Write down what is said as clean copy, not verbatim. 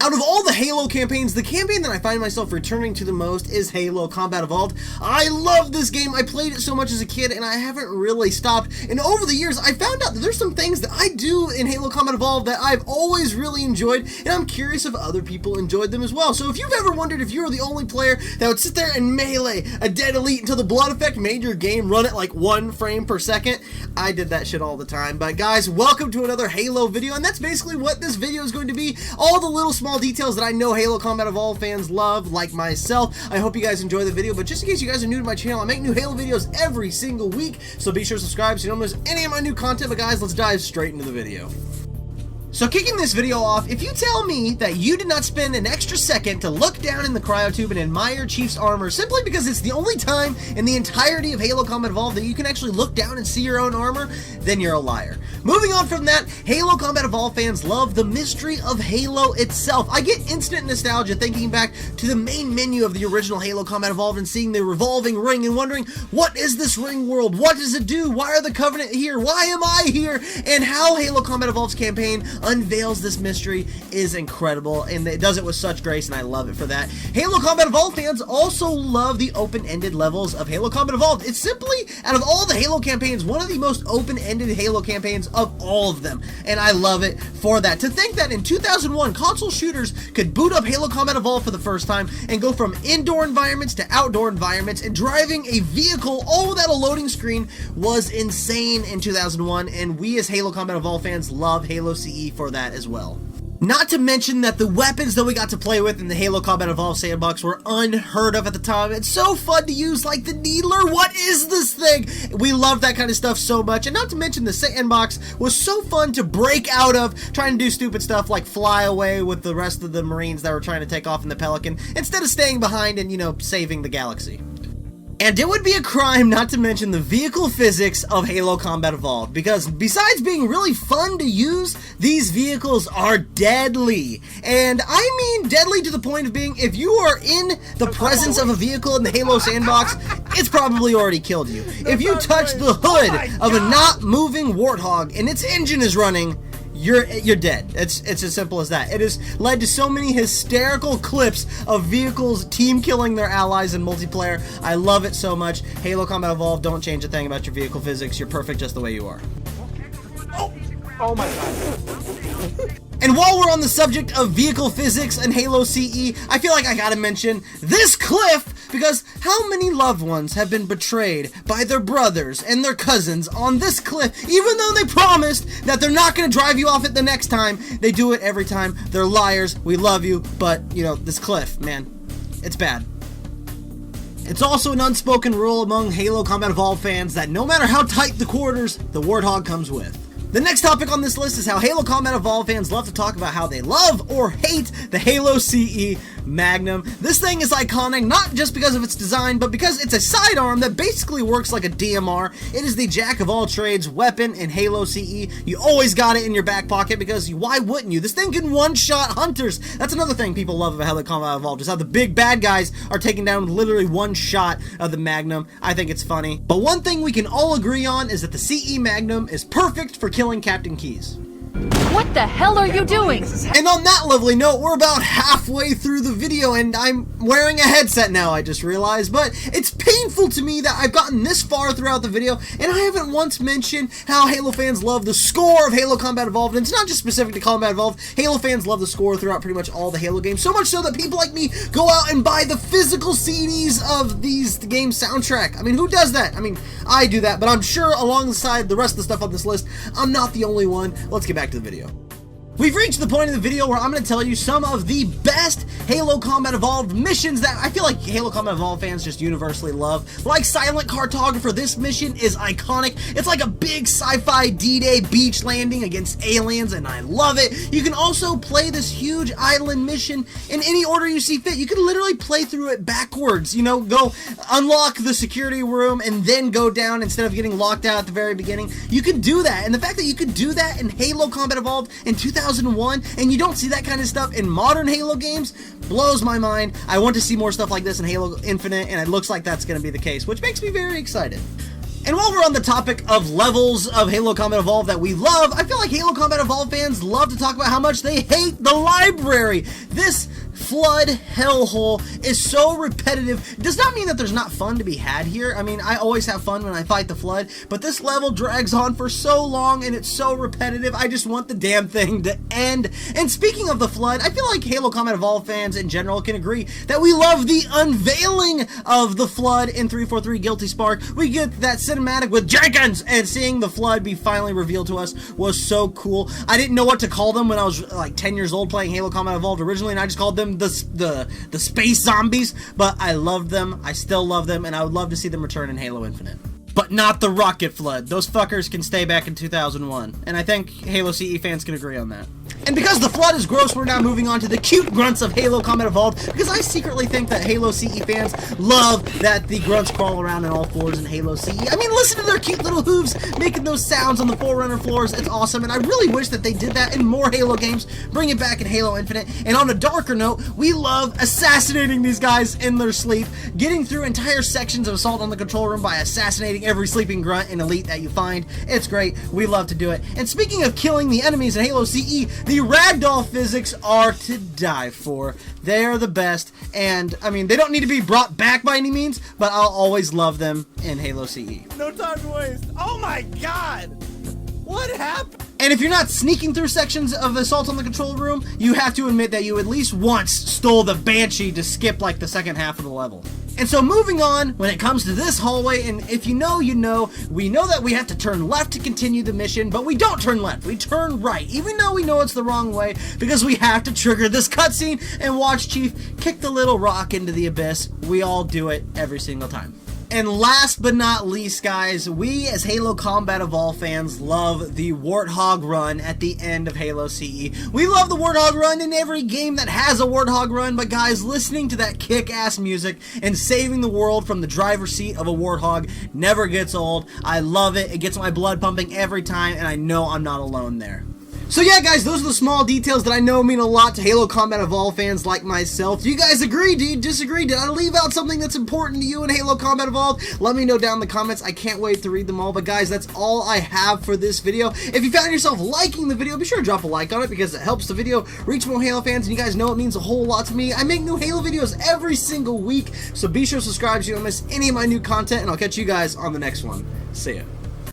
Out of all the Halo campaigns, the campaign that I find myself returning to the most is Halo Combat Evolved. I love this game. I played it so much as a kid and I haven't really stopped. And over the years, I found out that there's some things that I do in Halo Combat Evolved that I've always really enjoyed, and I'm curious if other people enjoyed them as well. So if you've ever wondered if you were the only player that would sit there and melee a dead elite until the blood effect made your game run at like 1 frame per second, I did that shit all the time. But guys, welcome to another Halo video, and that's basically what this video is going to be. All the little small details that I know Halo Combat Evolved fans love, like myself. I hope you guys enjoy the video, but just in case you guys are new to my channel, I make new Halo videos every single week, so be sure to subscribe so you don't miss any of my new content. But guys, let's dive straight into the video. So kicking this video off, if you tell me that you did not spend an extra second to look down in the cryotube and admire Chief's armor simply because it's the only time in the entirety of Halo Combat Evolved that you can actually look down and see your own armor, then you're a liar. Moving on from that, Halo Combat Evolved fans love the mystery of Halo itself. I get instant nostalgia thinking back to the main menu of the original Halo Combat Evolved and seeing the revolving ring and wondering, what is this ring world? What does it do? Why are the Covenant here? Why am I here? And how Halo Combat Evolved's campaign unveils this mystery is incredible, and it does it with such grace, and I love it for that. Halo Combat Evolved fans also love the open-ended levels of Halo Combat Evolved. It's simply, out of all the Halo campaigns, one of the most open-ended Halo campaigns of all of them, and I love it for that. To think that in 2001, console shooters could boot up Halo Combat Evolved for the first time and go from indoor environments to outdoor environments and driving a vehicle all without a loading screen was insane in 2001, and we as Halo Combat Evolved fans love Halo CE for that as well. Not to mention that the weapons that we got to play with in the Halo Combat Evolved sandbox were unheard of at the time. It's so fun to use, like the Needler. What is this thing? We love that kind of stuff so much. And not to mention the sandbox was so fun to break out of, trying to do stupid stuff like fly away with the rest of the Marines that were trying to take off in the Pelican, instead of staying behind and, you know, saving the galaxy. And it would be a crime not to mention the vehicle physics of Halo Combat Evolved, because besides being really fun to use, these vehicles are deadly. And I mean deadly to the point of being, if you are in the presence of a vehicle in the Halo sandbox, it's probably already killed you. If you touch the hood of a not moving Warthog and its engine is running, you're dead. It's as simple as that. It has led to so many hysterical clips of vehicles team killing their allies in multiplayer. I love it so much. Halo Combat Evolved, don't change a thing about your vehicle physics. You're perfect just the way you are. Oh my god. And while we're on the subject of vehicle physics and Halo CE, I feel like I gotta mention this cliff, because how many loved ones have been betrayed by their brothers and their cousins on this cliff, even though they promised that they're not gonna drive you off it the next time? They do it every time. They're liars. We love you, but, you know, this cliff, man, it's bad. It's also an unspoken rule among Halo Combat Evolved fans that no matter how tight the quarters, the Warthog comes with. The next topic on this list is how Halo Combat Evolved fans love to talk about how they love or hate the Halo CE Magnum. This thing is iconic, not just because of its design, but because it's a sidearm that basically works like a DMR. It is the jack of all trades weapon in Halo CE. You always got it in your back pocket, because why wouldn't you? This thing can one-shot hunters. That's another thing people love about Halo Combat Evolved, is how the big bad guys are taken down with literally one shot of the Magnum. I think it's funny. But one thing we can all agree on is that the CE Magnum is perfect for killing Captain Keyes. What the hell are you doing? And on that lovely note, we're about halfway through the video, and I'm wearing a headset now, I just realized, but it's painful to me that I've gotten this far throughout the video, and I haven't once mentioned how Halo fans love the score of Halo Combat Evolved. And it's not just specific to Combat Evolved. Halo fans love the score throughout pretty much all the Halo games, so much so that people like me go out and buy the physical CDs of the game's soundtrack. I mean, who does that? I mean, I do that, but I'm sure alongside the rest of the stuff on this list, I'm not the only one. Let's get back to the video. We've reached the point in the video where I'm going to tell you some of the best Halo Combat Evolved missions that I feel like Halo Combat Evolved fans just universally love. Like Silent Cartographer, this mission is iconic. It's like a big sci-fi D-Day beach landing against aliens, and I love it. You can also play this huge island mission in any order you see fit. You can literally play through it backwards, you know, go unlock the security room and then go down instead of getting locked out at the very beginning. You can do that, and the fact that you could do that in Halo Combat Evolved in 2001, and you don't see that kind of stuff in modern Halo games, blows my mind. I want to see more stuff like this in Halo Infinite, and it looks like that's going to be the case, which makes me very excited. And while we're on the topic of levels of Halo Combat Evolved that we love, I feel like Halo Combat Evolved fans love to talk about how much they hate the library. This Flood hellhole is so repetitive. It does not mean that there's not fun to be had here. I mean, I always have fun when I fight the Flood, but this level drags on for so long and it's so repetitive. I just want the damn thing to end. And speaking of the Flood, I feel like Halo Combat Evolved fans in general can agree that we love the unveiling of the Flood in 343 Guilty Spark. We get that cinematic with Jenkins, and seeing the Flood be finally revealed to us was so cool. I didn't know what to call them when I was like 10 years old playing Halo Combat Evolved originally, and I just called them the space zombies, but I loved them. I still love them, and I would love to see them return in Halo Infinite. But not the Rocket Flood. Those fuckers can stay back in 2001. And I think Halo CE fans can agree on that. And because the Flood is gross, we're now moving on to the cute grunts of Halo Combat Evolved, because I secretly think that Halo CE fans love that the grunts crawl around on all fours in Halo CE. I mean, listen to their cute little hooves making those sounds on the Forerunner floors. It's awesome, and I really wish that they did that in more Halo games. Bring it back in Halo Infinite. And on a darker note, we love assassinating these guys in their sleep, getting through entire sections of Assault on the Control Room by assassinating every sleeping grunt and elite that you find. It's great. We love to do it. And speaking of killing the enemies in Halo CE, the ragdoll physics are to die for. They are the best, and I mean, they don't need to be brought back by any means, but I'll always love them in Halo CE. No time to waste. Oh my god! What happened? And if you're not sneaking through sections of Assault on the Control Room, you have to admit that you at least once stole the Banshee to skip like the second half of the level. And so moving on, when it comes to this hallway, and if you know, you know, we know that we have to turn left to continue the mission, but we don't turn left, we turn right, even though we know it's the wrong way, because we have to trigger this cutscene and watch Chief kick the little rock into the abyss. We all do it every single time. And last but not least, guys, we as Halo Combat Evolved fans love the Warthog run at the end of Halo CE. We love the Warthog run in every game that has a Warthog run, but guys, listening to that kick-ass music and saving the world from the driver's seat of a Warthog never gets old. I love it. It gets my blood pumping every time, and I know I'm not alone there. So yeah, guys, those are the small details that I know mean a lot to Halo Combat Evolved fans like myself. Do you guys agree? Do you disagree? Did I leave out something that's important to you in Halo Combat Evolved? Let me know down in the comments. I can't wait to read them all. But guys, that's all I have for this video. If you found yourself liking the video, be sure to drop a like on it, because it helps the video reach more Halo fans, and you guys know it means a whole lot to me. I make new Halo videos every single week, so be sure to subscribe so you don't miss any of my new content, and I'll catch you guys on the next one. See ya.